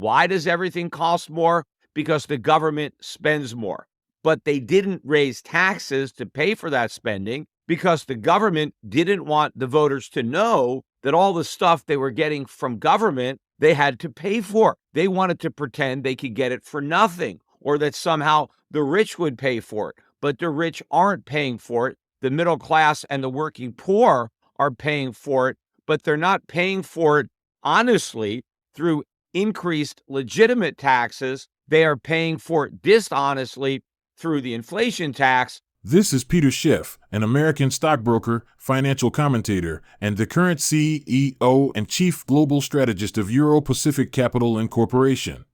Why does everything cost more? Because the government spends more. But they didn't raise taxes to pay for that spending because the government didn't want the voters to know that all the stuff they were getting from government, they had to pay for. They wanted to pretend they could get it for nothing, or that somehow the rich would pay for it. But the rich aren't paying for it. The middle class and the working poor are paying for it, but they're not paying for it honestly through increased legitimate taxes. They are paying for it dishonestly through the inflation tax. This is Peter Schiff, an American stockbroker, financial commentator, and the current CEO and chief global strategist of Euro-Pacific Capital Incorporation.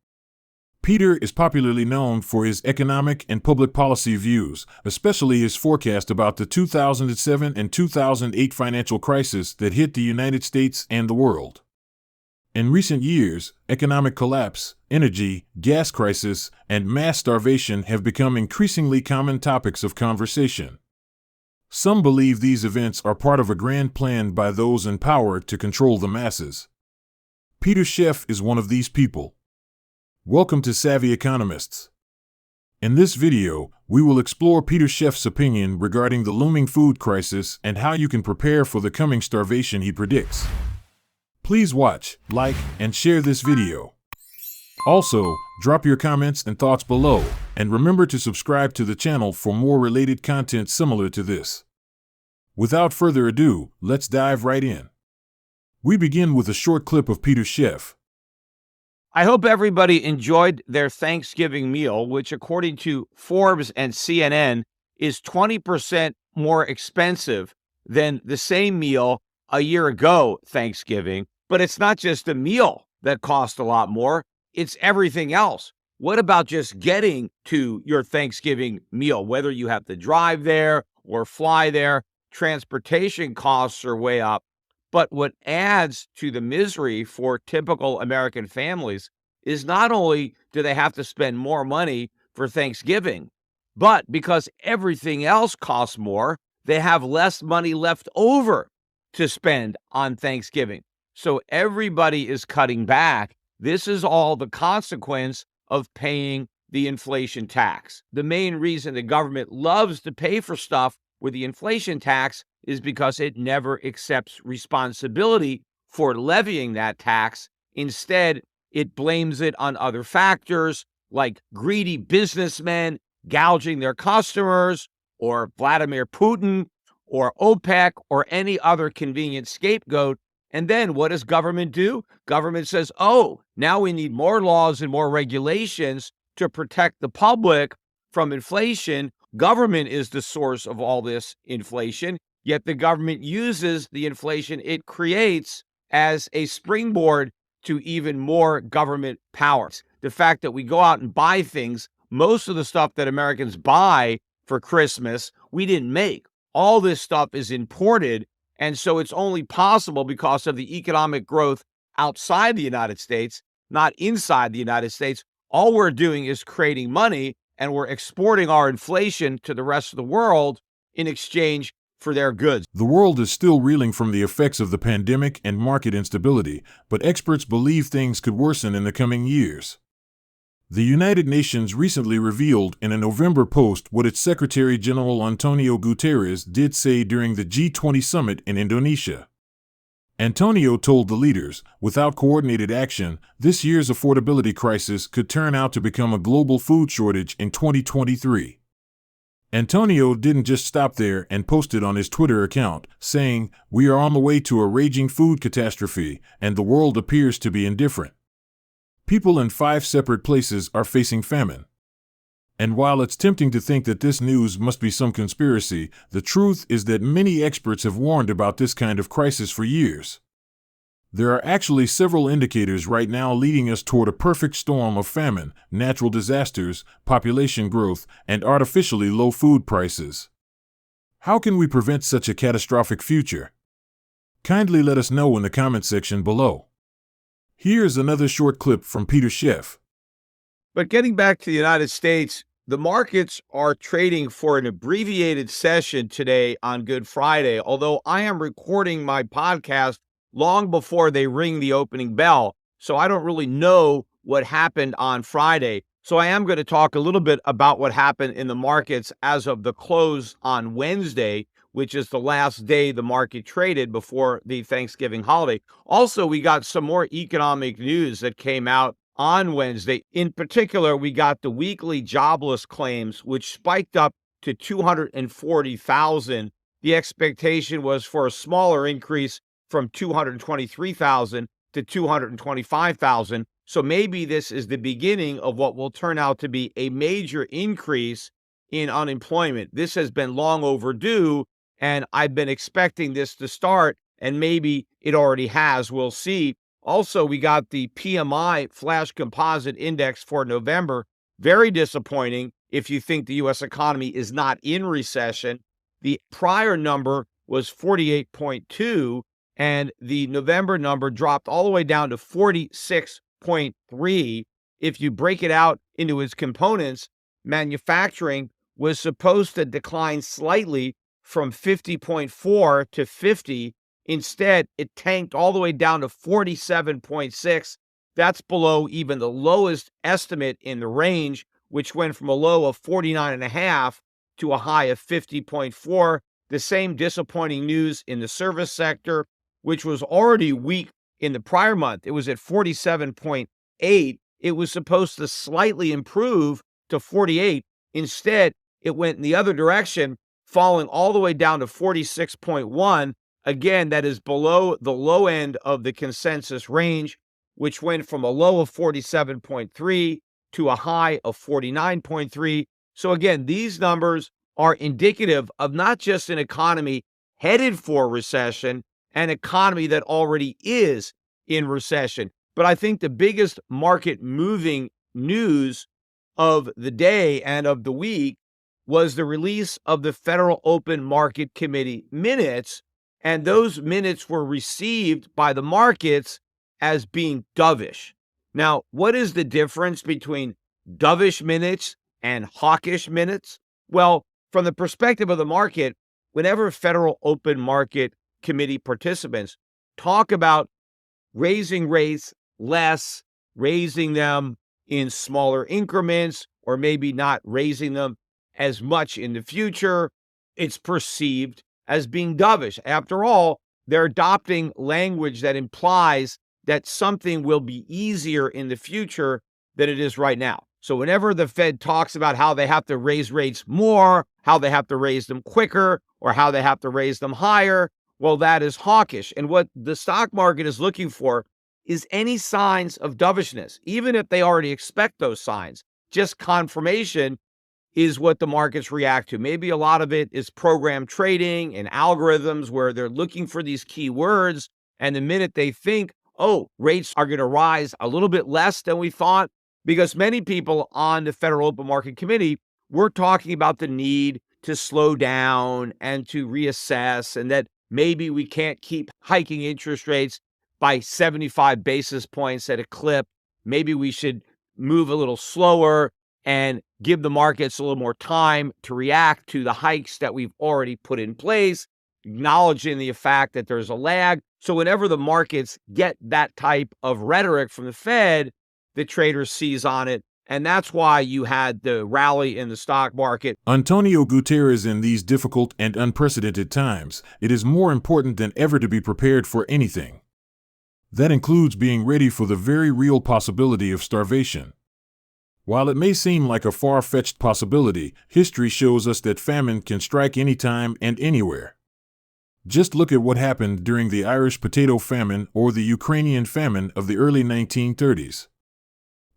Peter is popularly known for his economic and public policy views, especially his forecast about the 2007 and 2008 financial crisis that hit the United States and the world. In recent years, economic collapse, energy, gas crisis, and mass starvation have become increasingly common topics of conversation. Some believe these events are part of a grand plan by those in power to control the masses. Peter Schiff is one of these people. Welcome to Savvy Economists. In this video, we will explore Peter Schiff's opinion regarding the looming food crisis and how you can prepare for the coming starvation he predicts. Please watch, like, and share this video. Also, drop your comments and thoughts below, and remember to subscribe to the channel for more related content similar to this. Without further ado, let's dive right in. We begin with a short clip of Peter Schiff. I hope everybody enjoyed their Thanksgiving meal, which according to Forbes and CNN is 20% more expensive than the same meal a year ago Thanksgiving. But it's not just a meal that costs a lot more, it's everything else. What about just getting to your Thanksgiving meal, whether you have to drive there or fly there? Transportation costs are way up. But what adds to the misery for typical American families is not only do they have to spend more money for Thanksgiving, but because everything else costs more, they have less money left over to spend on Thanksgiving. So everybody is cutting back. This is all the consequence of paying the inflation tax. The main reason the government loves to pay for stuff with the inflation tax is because it never accepts responsibility for levying that tax. Instead, it blames it on other factors like greedy businessmen gouging their customers, or Vladimir Putin, or OPEC, or any other convenient scapegoat. And then what does government do? Government says, oh, now we need more laws and more regulations to protect the public from inflation. Government is the source of all this inflation, yet the government uses the inflation it creates as a springboard to even more government powers. The fact that we go out and buy things, most of the stuff that Americans buy for Christmas, we didn't make. All this stuff is imported. And so it's only possible because of the economic growth outside the United States, not inside the United States. All we're doing is creating money, and we're exporting our inflation to the rest of the world in exchange for their goods. The world is still reeling from the effects of the pandemic and market instability, but experts believe things could worsen in the coming years. The United Nations recently revealed in a November post what its Secretary General Antonio Guterres did say during the G20 summit in Indonesia. Antonio told the leaders, without coordinated action, this year's affordability crisis could turn out to become a global food shortage in 2023. Antonio didn't just stop there and posted on his Twitter account, saying, "We are on the way to a raging food catastrophe, and the world appears to be indifferent. People in 5 separate places are facing famine." And while it's tempting to think that this news must be some conspiracy, the truth is that many experts have warned about this kind of crisis for years. There are actually several indicators right now leading us toward a perfect storm of famine, natural disasters, population growth, and artificially low food prices. How can we prevent such a catastrophic future? Kindly let us know in the comment section below. Here's another short clip from Peter Schiff. But getting back to the United States, the markets are trading for an abbreviated session today on Good Friday, although I am recording my podcast long before they ring the opening bell, so I don't really know what happened on Friday. So I am going to talk a little bit about what happened in the markets as of the close on Wednesday, which is the last day the market traded before the Thanksgiving holiday. Also, we got some more economic news that came out on Wednesday. In particular, we got the weekly jobless claims, which spiked up to 240,000. The expectation was for a smaller increase from 223,000 to 225,000. So maybe this is the beginning of what will turn out to be a major increase in unemployment. This has been long overdue, and I've been expecting this to start, and maybe it already has. We'll see. Also, we got the PMI flash composite index for November. Very disappointing if you think the U.S. economy is not in recession. The prior number was 48.2, and the November number dropped all the way down to 46.3. If you break it out into its components, manufacturing was supposed to decline slightly from 50.4 to 50. Instead, it tanked all the way down to 47.6. That's below even the lowest estimate in the range, which went from a low of 49.5 to a high of 50.4. The same disappointing news in the service sector, which was already weak in the prior month. It was at 47.8. It was supposed to slightly improve to 48. Instead, it went in the other direction, falling all the way down to 46.1. Again, that is below the low end of the consensus range, which went from a low of 47.3 to a high of 49.3. So again, these numbers are indicative of not just an economy headed for recession, an economy that already is in recession. But I think the biggest market moving news of the day and of the week was the release of the Federal Open Market Committee minutes, and those minutes were received by the markets as being dovish. Now, what is the difference between dovish minutes and hawkish minutes? Well, from the perspective of the market, whenever Federal Open Market Committee participants talk about raising rates less, raising them in smaller increments, or maybe not raising them as much in the future, it's perceived as being dovish. After all, they're adopting language that implies that something will be easier in the future than it is right now. So whenever the Fed talks about how they have to raise rates more, how they have to raise them quicker, or how they have to raise them higher, well, that is hawkish. And what the stock market is looking for is any signs of dovishness, even if they already expect those signs. Just confirmation is what the markets react to. Maybe a lot of it is program trading and algorithms where they're looking for these key words, and the minute they think, oh, rates are going to rise a little bit less than we thought, because many people on the Federal Open Market Committee were talking about the need to slow down and to reassess, and that maybe we can't keep hiking interest rates by 75 basis points at a clip. Maybe we should move a little slower and give the markets a little more time to react to the hikes that we've already put in place, acknowledging the fact that there's a lag. So whenever the markets get that type of rhetoric from the Fed, the traders seize on it. And that's why you had the rally in the stock market. Antonio Guterres, in these difficult and unprecedented times, it is more important than ever to be prepared for anything. That includes being ready for the very real possibility of starvation. While it may seem like a far-fetched possibility, history shows us that famine can strike anytime and anywhere. Just look at what happened during the Irish potato famine or the Ukrainian famine of the early 1930s.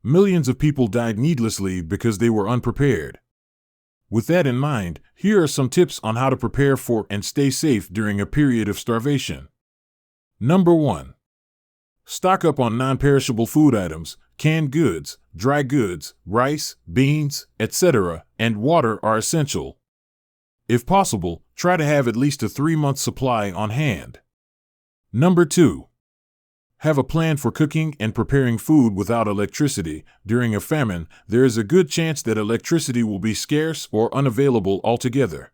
Millions of people died needlessly because they were unprepared. With that in mind, here are some tips on how to prepare for and stay safe during a period of starvation. Number 1. Stock up on non-perishable food items. Canned goods, dry goods, rice, beans, etc., and water are essential. If possible, try to have at least a 3-month supply on hand. Number 2. Have a plan for cooking and preparing food without electricity. During a famine, there is a good chance that electricity will be scarce or unavailable altogether.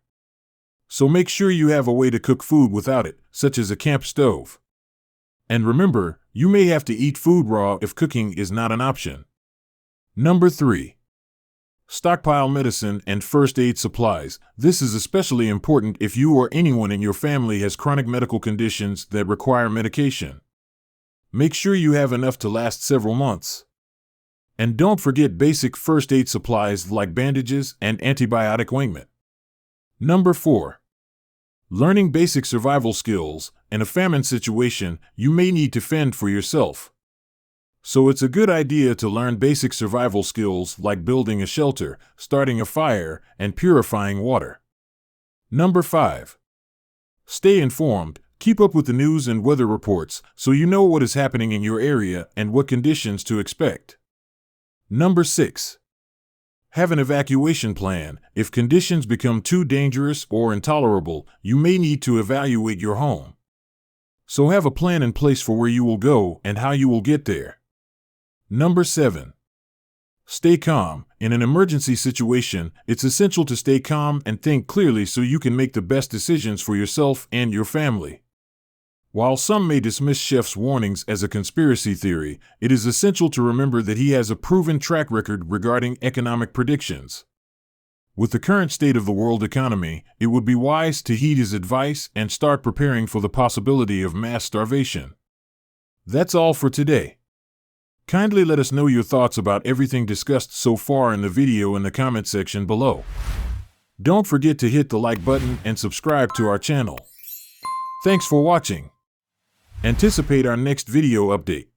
So make sure you have a way to cook food without it, such as a camp stove. And remember, you may have to eat food raw if cooking is not an option. Number 3. Stockpile medicine and first aid supplies. This is especially important if you or anyone in your family has chronic medical conditions that require medication. Make sure you have enough to last several months. And don't forget basic first aid supplies like bandages and antibiotic ointment. Number 4. Learning basic survival skills. In a famine situation, you may need to fend for yourself. So it's a good idea to learn basic survival skills like building a shelter, starting a fire, and purifying water. Number 5. Stay informed. Keep up with the news and weather reports so you know what is happening in your area and what conditions to expect. Number 6. Have an evacuation plan. If conditions become too dangerous or intolerable, you may need to evacuate your home. So have a plan in place for where you will go and how you will get there. Number 7. Stay calm. In an emergency situation, it's essential to stay calm and think clearly so you can make the best decisions for yourself and your family. While some may dismiss Schiff's warnings as a conspiracy theory, it is essential to remember that he has a proven track record regarding economic predictions. With the current state of the world economy, it would be wise to heed his advice and start preparing for the possibility of mass starvation. That's all for today. Kindly let us know your thoughts about everything discussed so far in the video in the comment section below. Don't forget to hit the like button and subscribe to our channel. Thanks for watching. Anticipate our next video update.